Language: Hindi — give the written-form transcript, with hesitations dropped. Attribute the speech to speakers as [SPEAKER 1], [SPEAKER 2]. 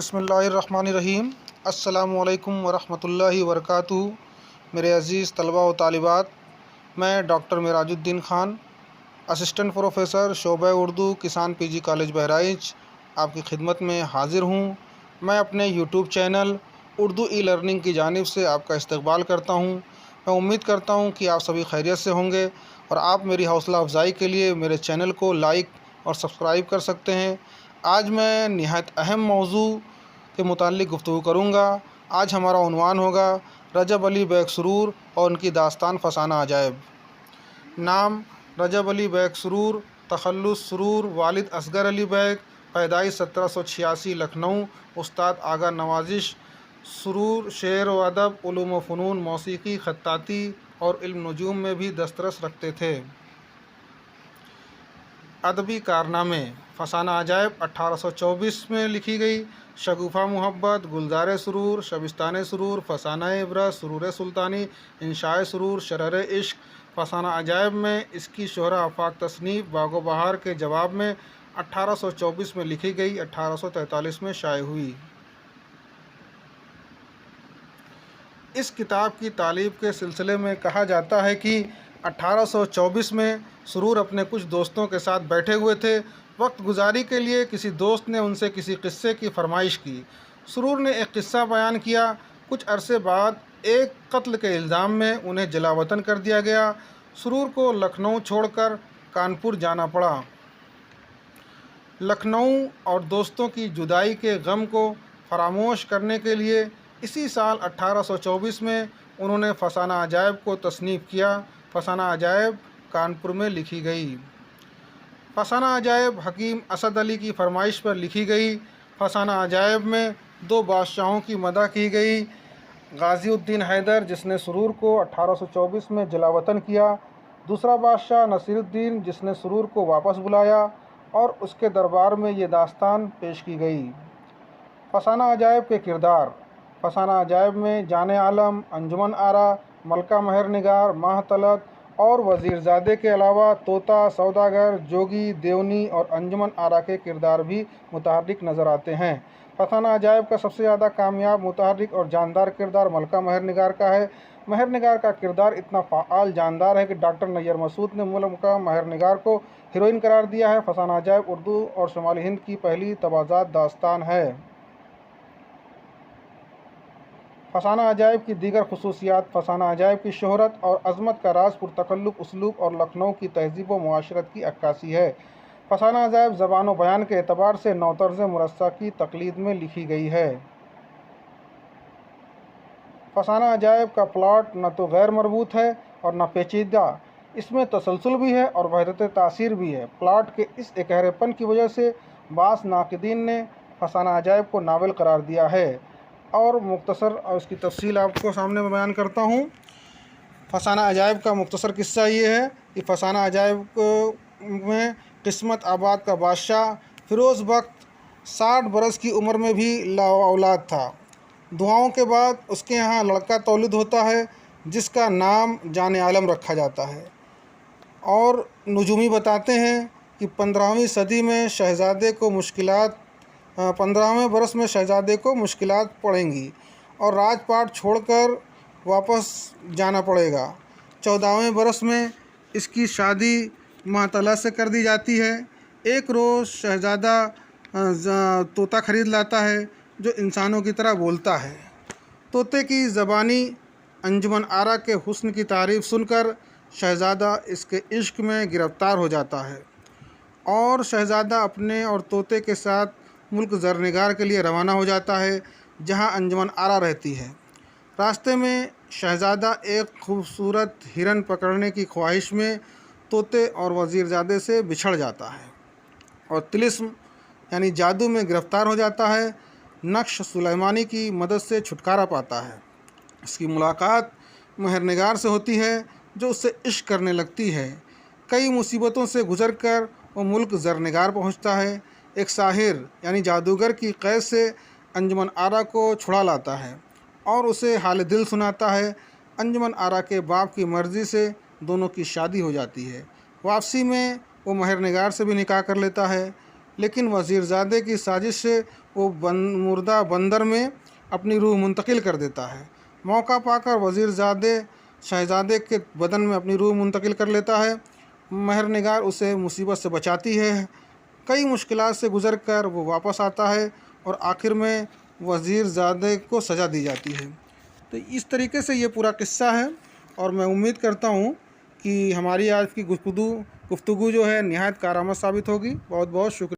[SPEAKER 1] बिस्मिल्लाहिर्रहमानिर्रहीम। अस्सलामुअलैकुम वरहमतुल्लाहि वबरकातुहू। मेरे अज़ीज़ तलबा व तालिबात, मैं doctor Mirajuddin Khan, assistant professor शोबा उर्दू किसान पीजी कॉलेज बहराइच आपकी खिदमत में हाज़िर हूँ। मैं अपने YouTube channel Urdu e learning की जानिब से आपका इस्तकबाल करता हूँ। मैं उम्मीद करता हूँ कि आप सभी खैरियत से होंगे और आप मेरी हौसला अफजाई के लिए मेरे चैनल को लाइक और सब्सक्राइब कर सकते हैं। आज मैं निहायत अहम मौजू के मुताल्लिक़ गुफ्तगू करूँगा। आज हमारा उन्वान होगा रजब अली बैग सुरूर और उनकी दास्तान फसाना अजायब। नाम रजब अली बैग सुरूर, तखल्लुस सुरूर, वालिद असगर अली बैग, पैदाइश 1786 लखनऊ। उस्ताद आगा नवाजिश सुरूर शेर व अदब, उलूम व फ़नून, मौसीकी, खत्ताती और इल्म नजूम में भी दस्तरस रखते थे। अदबी कारनामे। फसाना अजायब 1824 में लिखी गई। शगुफ़ा मोहब्बत, गुलज़ार सुरूर, शबिस्तान सुरूर, फसाना इब्रत, सुरूर सुल्तानी, इंशाए सुरूर, शरर इश्क। फसाना अजायब में इसकी शोहरा आफाक तसनीफ़ बागो बहार के जवाब में 1824 में लिखी गई, 1843 में शाये हुई। इस किताब की तालीफ़ के सिलसिले में कहा जाता है कि 1824 में सुरूर अपने कुछ दोस्तों के साथ बैठे हुए थे। वक्त गुजारी के लिए किसी दोस्त ने उनसे किसी क़िस्से की फरमाइश की। सुरूर ने एक क़िस्सा बयान किया। कुछ अरसे बाद एक कत्ल के इल्ज़ाम में उन्हें जलावतन कर दिया गया। सुरूर को लखनऊ छोड़कर कानपुर जाना पड़ा। लखनऊ और दोस्तों की जुदाई के गम को फरामोश करने के लिए इसी साल 1824 में उन्होंने फसाना अजायब को तसनीफ़ किया। फसाना अजायब कानपुर में लिखी गई। फसाना अजायब हकीम असद अली की फरमाइश पर लिखी गई। फसाना अजायब में दो बादशाहों की मदह की गई। गाज़ीउद्दीन हैदर, जिसने सुरूर को 1824 में जलावतन किया, दूसरा बादशाह नसीरुद्दीन, जिसने सुरूर को वापस बुलाया और उसके दरबार में ये दास्तान पेश की गई। फसाना अजायब के किरदार। फसाना अजायब में जाने आलम, अंजुमन आरा, मलका महर निगार, माह तलत और वज़ीरज़ादे के अलावा तोता, सौदागर, जोगी, देवनी और अंजुमन आरा के किरदार भी मुतहर्रिक नज़र आते हैं। फसाना अजायब का सबसे ज़्यादा कामयाब, मुतहर्रिक और जानदार किरदार मलका महर निगार का है। महर निगार का किरदार इतना फ़ाल जानदार है कि डॉक्टर नैयर मसूद ने मलका महर निगार को हीरोइन करार दिया है। फसाना अजायब उर्दू और शुमाली हिंद की पहली तबाज़ात दास्तान है। फसाना अजायब की दीगर खसूसियात। फसाना अजायब की शोहरत और अज़मत का राज पुरतकल्लुफ़ उसलूब और लखनऊ की तहज़ीब व मुआशरत की अक्कासी है। फसाना अजायब ज़बान व बयान के एतबार से नौतर्ज़ मुरस्सा की तक़लीद में लिखी गई है। फसाना अजायब का प्लाट न तो गैर मरबूत है और न पेचीदा, इसमें तसलसल भी है और वहदत तासीर भी है। प्लाट के इस एकहरेपन की वजह से बास नाक़िदीन ने फसाना अजायब को नावल करार दिया है। और मुख्तसर और इसकी तफसील आपको सामने में बयान करता हूँ। फसाना अजायब का मुख्तसर किस्सा ये है कि फसाना अजायब में किस्मत आबाद का बादशाह फ़िरोज़ बख्त 60 बरस की उम्र में भी ला औलाद था। दुआओं के बाद उसके यहाँ लड़का तौलीद होता है जिसका नाम जाने आलम रखा जाता है। और नजूमी बताते हैं कि 15वीं सदी में शहज़ादे को 15वें बरस में शहज़ादे को मुश्किलात पड़ेंगी और राजपाट छोड़कर वापस जाना पड़ेगा। 14वें बरस में इसकी शादी मातला से कर दी जाती है। एक रोज़ शहज़ादा तोता ख़रीद लाता है जो इंसानों की तरह बोलता है। तोते की ज़बानी अंजुमन आरा के हुस्न की तारीफ़ सुनकर शहज़ादा इसके इश्क में गिरफ़्तार हो जाता है और शहज़ादा अपने और तोते के साथ मुल्क ज़रनिगार के लिए रवाना हो जाता है जहां अंजुमन आरा रहती है। रास्ते में शहज़ादा एक खूबसूरत हिरन पकड़ने की ख्वाहिश में तोते और वज़ीरज़ादे से बिछड़ जाता है और तिलिस्म यानी जादू में गिरफ़्तार हो जाता है। नक्श सुलेमानी की मदद से छुटकारा पाता है। इसकी मुलाकात महर निगार से होती है जो उससे इश्क करने लगती है। कई मुसीबतों से गुज़र कर वो मुल्क ज़रनिगार पहुँचता है। एक साहिर यानी जादूगर की क़ैद से अंजुमन आरा को छुड़ा लाता है और उसे हाल दिल सुनाता है। अंजुमन आरा के बाप की मर्ज़ी से दोनों की शादी हो जाती है। वापसी में वो महर निगार से भी निकाह कर लेता है। लेकिन वज़ीरज़ादे की साजिश से वो मुर्दा बंदर में अपनी रूह मुंतकिल कर देता है। मौका पाकर वज़ीरज़ादे शहज़ादे के बदन में अपनी रूह मुंतकिल कर लेता है। महरनिगार उसे मुसीबत से बचाती है। कई मुश्किलात से गुज़र कर वो वापस आता है और आखिर में वज़ीरज़ादे को सज़ा दी जाती है। तो इस तरीके से ये पूरा किस्सा है और मैं उम्मीद करता हूँ कि हमारी आज की गुफ्तगू जो है निहायत कारआमद साबित होगी। बहुत बहुत शुक्रिया।